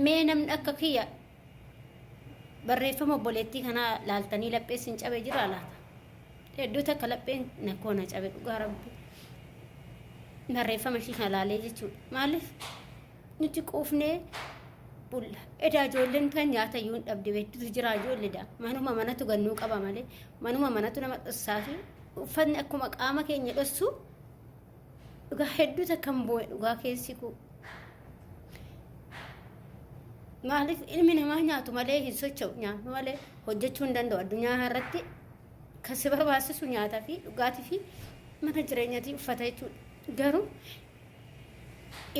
mee namni akka kiyya barreeffama obboleettii kanaa laaltanii laphee sin cabe jira laata hedduu takka lapheen na koona cabe dhugaa rabbi barreeffama ishii kana laalee jechuudha maaliif nuti quufnee bulla edaa ijoolleen kan nyaata iyyuu hin dhabde hedduutu jira ijoolleedha manuma manatu gannuu qaba malee manuma manatu nama dhossaa fi uffanni akkuma qaama keenya dhossu dhugaa hedduu takka hin boo'e dhugaa keessi kuu maaliif ilmi namaa nyaatu malee hin socho'u nyaatu malee hojjechuu hin danda'u addunyaa irratti kan si barbaachisu nyaataa fi dhugaatii fi mana jireenyaatii uffata jechuudha garuu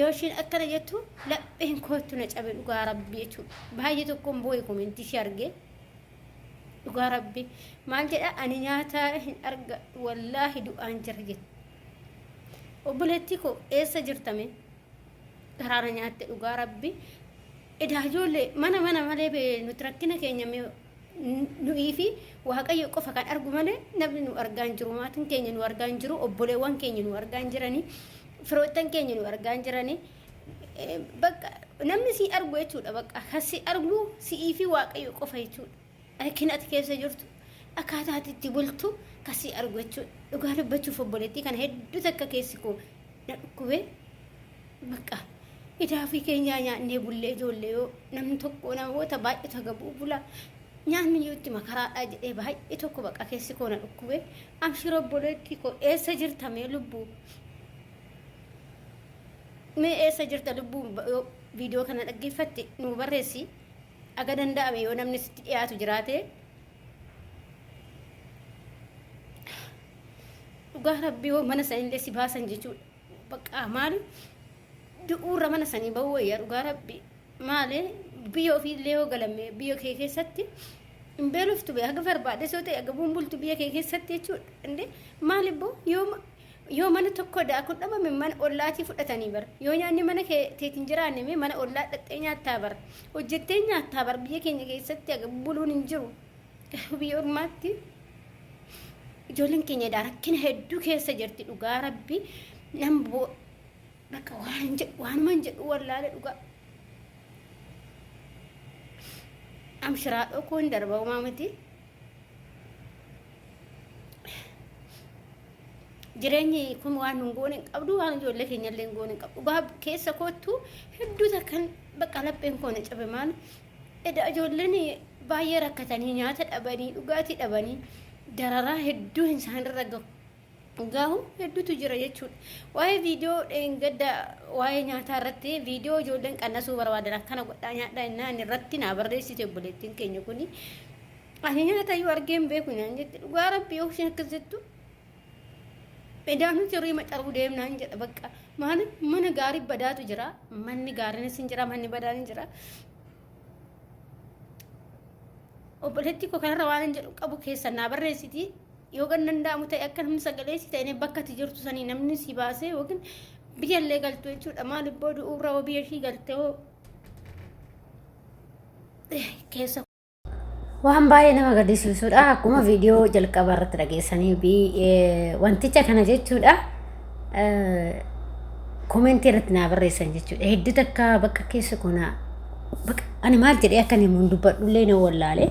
yoo ishiin akkana jettu lapheen kootu na cabe dhugaa rabbi jechuudha baay'ee tokkoon boo'e komentii ishee argee dhugaa rabbi maal jedha ani nyaataa hin arga wallaahi du'aan jira jette obboleettii koo eessa jirtame garaana nyaatte dhugaa rabbi edaa ijoollee mana malee nuti rakkina keenya nu'ii fi waaqayyo qofa kan argu malee namni nu argaa hin jiru maatiin keenya nu argaa hin jiru obboleewwan keenya nu argaa hin jiranii firoottan keenya nu argaa hin jiranii bakka namni si argu jechuudha bakka kan si argu si'ii fi waaqayyo qofa jechuudha kan ati keessa jirtu akkaataa ati itti bultu kan si argu jechuudha dhugaa dubbachuuf obboleettii kana hedduu takka keessi koo na dhukkubee bakka idaa fi keenyaa nyaannee bullee ijoollee yoo namni tokko namoota baay'eetu gabuu bula nyaanni yoo itti makaraadhaa jedhee baay'ee tokko baqa keessi koo na dhukkubee amshira obboleettii koo eessa jirta mee lubbuu mee eessa jirta lubbuu viidiyoo kana dhaggeeffatte nu barreessi aga danda'ame yoo namni sitti dhiyaatu jiraate dhugaa rabbii yoo mana sanillee si baasan jechuudha baqa maali du'uurra mana sanii bahuu wayyaa dhugaa rabbi maali biyya ofiillee yoo galame biyya kee keessatti hin beeloftu bee haga barbaade soo ta'e haga bumbultu biyya kee keessatti jechuudha inde maali boo yoo mana tokko daakun dhabame mana ollaatii fudhatanii bar yoo nyaanni mana keetiin jiraanne mee mana ollaa dhaxxee nyaattaa bar hojjettee nyaattaa bar biyya keenya keessatti haga buluun hin jiru biyya ormaatti ijoolleen keenya rakkina hedduu keessa jirti dhugaa rabbi nan boo bakka waanuma jedhu wallaale dhugaa amshiraa dhokoo hin darbamu miti jireenyi kun waan nun goone hin qabdu waan ijoollee keenyallee hin goone hin qabdu dhugaa keessa kootu hedduu takkan bakka lapheen koo na cabe maal edaa ijoolleen baay'ee rakkatanii nyaata dhabanii dhugaatii dhabanii dararaa hedduu isaanirra gahu gaahu hedduutu jira jechuudha waa'ee viidiyoo gadda waa'ee nyaataa irratti viidiyoo ijoolleen qannasuu barbaadan akkana godhaa nyaadhaa innaan irratti naa barreessite obboleettiin keenya kuni ani nyaata iyyuu argee hin beeku naan jette dhugaa rabbi yoo isheen akkas jettu edaanuti horii macaruu deemnaan jedha bakka maali mana gaarii badaatu jira manni gaariinis hin jira manni badaan hin jira obboleettii koo kanarra waan hin jedhu qabu keessa naa barreessiti yoo gan danda'amu ta'e akka namni sagalee si ta'e bakka ati jirtu sanii namni si baasee yookiin biyyallee galtu jechuudha maal ibboo du'uurra hoo biyya ishii galtee hoo keessa waan baay'ee nama gaddisiisudha akkuma viidiyoo jalqaba irratti dhageessanii wanticha kana jechuudha komentii irratti naa barreessan jechuudha hedduu takka bakka keessa kuna bakka ani maal jedhee akka namoonni dubbadhullee na wallaale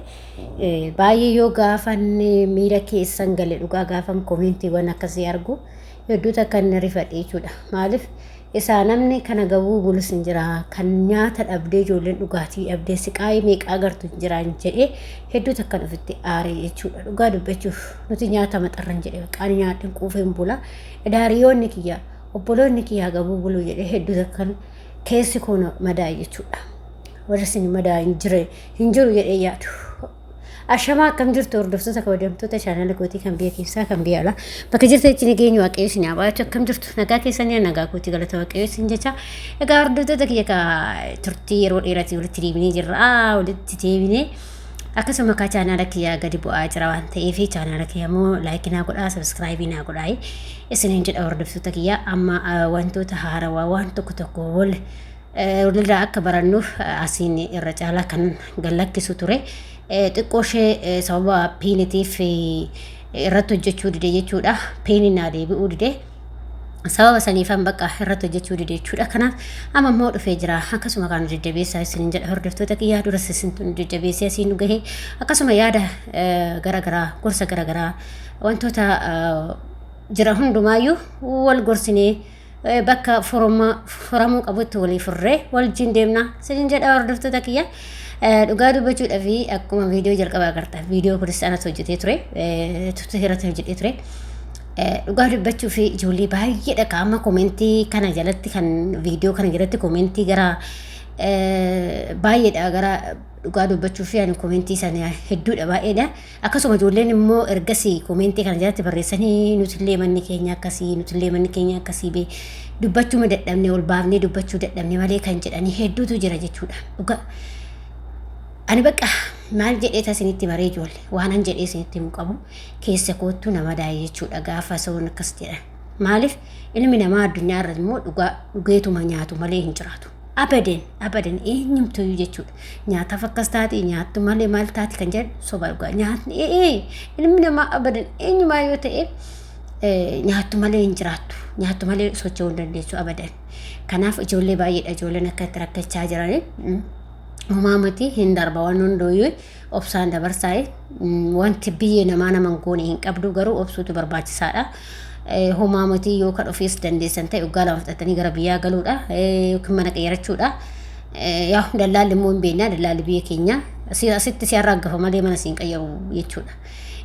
baay'ee yoo gaafan miira keessan gale dhugaa gaafan komentiiwwan akkasii argu hedduu takka inni rifadhe jechuudha maaliif isaa namni kana gabuu bulus hin jira kan nyaata dhabdee ijoolleen dhugaatii dhabdee siqaayii meeqaa agartu hin jiraan jedhee hedduu takka ofitti aaree jechuudha dhugaa dubbachuuf nuti nyaata maxarran jedhee qaani nyaadhin quufeen bula daariyoonni kiyya obboloonni kiyyaa gabuu buluu jedhee hedduu takka keessi koona madaa jechuudha warra sin madaa hin jiru jedhee yaadu ashama akkam jirtu hordoftoota kabajamtoota chaanala kootii kan biyya keessaa kan biyya alaa bakka jirtu jechi nageenyu waaqayyo isin haa baay'atu akkam jirtu nagaa keessanii nagaa kootii galata waaqayyo isin jecha egaa hordoftoota kiyya ka turtii yeroo dheeraatti walitti deebinee jirra walitti deebinee akkasuma ka chaanala kiyya gadi bu'aa jira waan ta'eef chaanala kiyya immoo laayikii naa godhaa sabskraayibii naa godhaa isiniin jedha hordoftoota kiyya amma wantoota haarawaa waan tokko walirraa akka barannuuf asiin irra caalaa kan gallakkisu ture xiqqoo ishee sababa piinitiif irratti hojjechuu dide jechuudha piiniin naa deebi'uu dide sababa saniifan bakka irratti hojjechuu dide jechuudha. Kanaaf amma immoo dhufee jira. Akkasuma kan deddeebisaa isin jedha hordoftoota kiyyaa duras isin deddeebisee isin gahee akkasuma yaada garaagaraa gorsa garaagaraa wantoota jira hundumaayyuu wal gorsinee bakka foramuu qabutti walii furree wajjin deemna isin jedha hordoftoota kiyyaa. Dhugaa dubbachuudhaaf akkuma viidiyoo jalqabaa agartaa viidiyoo kunis anatu hojjetee ture tuuta irratti hojjetee ture. Dhugaa dubbachuu fi ijoollee baay'eedha qaama koomentii kana jalatti kan viidiyoo kana jalatti koomentii gara baay'eedha gara dhugaa dubbachuu fi ani koomentii sana hedduudha baay'eedha. Akkasuma ijoolleen immoo ergasii koomentii kana jalatti barreessanii nutillee manni keenya akkasii nutillee manni keenya akkasii bee dubbachuu dadhabne ol baafnee dubbachuu dadhabne malee kan jedhanii hedduutu jira jechuudha. Dhugaa ani bakka maal jedhee tasinitti maree ijoollee waan an jedhee isinitti himu qabu keessa kootu nama daa'ee jechuudha gaafa soon akkas jedhan. Maaliif ilmi namaa addunyaa irra immoo dhugeetuma nyaatu malee hin jiraatu. Abadan eenyumtuu jechuudha. Nyaataaf akkas taate nyaattu malee maal taate kan jedhu soba dhugaa nyaatni ilmi namaa abadan eenyumaa yoo ta'e nyaattu malee hin jiraattu. Nyaattu malee socho'uu hin dandeessu abadan. Kanaaf ijoollee baay'eedha ijoolleen akka itti rakkachaa jiranii. Uumamati hin darba waan hundooyyuu obsaan dabarsaa'e wanti biyya naman goone hin qabdu garuu obsuutu barbaachisaadha. Uumamati yoo kan ofiis dandeessan ta'e waggaa lama fudhatanii gara biyyaa galuudha yookiin mana qeyyarachuudha. Yaa dallaalli immoo hin beeknaa dallaalli biyya keenya asitti si arraggafa malee mana siin qayyaru jechuudha.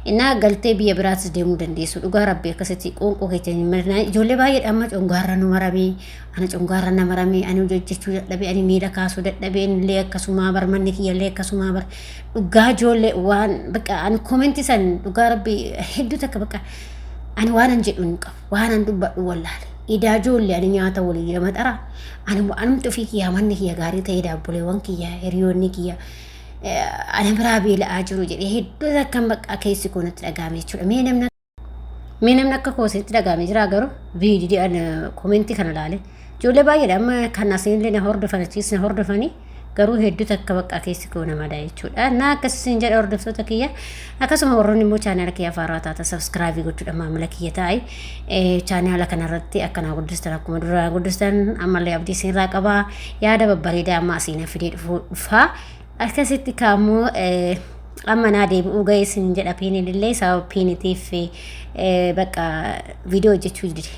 Innaa galtee biyya biraatis deemuu dandeessu dhugaa rabbii akkasitti qoonqoo keetiin ijoollee baay'eedha amma congaarra nu maramee ana congaarra na maramee ani hojjechuu dadhabee ani miila kaasuu dadhabee illee akkasuma barmanni kiyyallee akkasuma bar dhugaa ijoollee waan bakka ani koomentii san dhugaa rabbii hedduu takka bakka ani waan an jedhu hin qabu waan an dubbadhu wallaale idaa ijoollee ani nyaata walii lama xara ani anumti ofii kiyyaa manni kiyya gaarii ta'ee daabboleewwan kiyya hiriyoonni kiyya ana biraa beela'aa jiru jedhee hedduu akkan bakka keessi koonatti dhagaame jechuudha. Mee namni akka koosetti dhagaame jira garuu viidiyoo koomentii kana ilaale ijoollee baay'eedha amma kan asinillee na hordofan achiis na hordofanii garuu hedduu akka bakka keessi koona madaa jechuudha. Naa akkasiin jedha hordoftoota kiyya akkasuma warroonni immoo chaanaala kiyya faaraa taata sabskraabii gochuudha maamila kiyya taa'e chaanaala kanarratti akkanaa guddistan akkuma duraa guddistan ammallee abdii isinirraa qabaa yaada babbareedaa amma asiin fidee dhufaa. Akkasitti kaammoo amma naa deebi'uu ga'ee isin jedha piinillee sababa piinitiif bakka viidiyoo hojjechuu dide.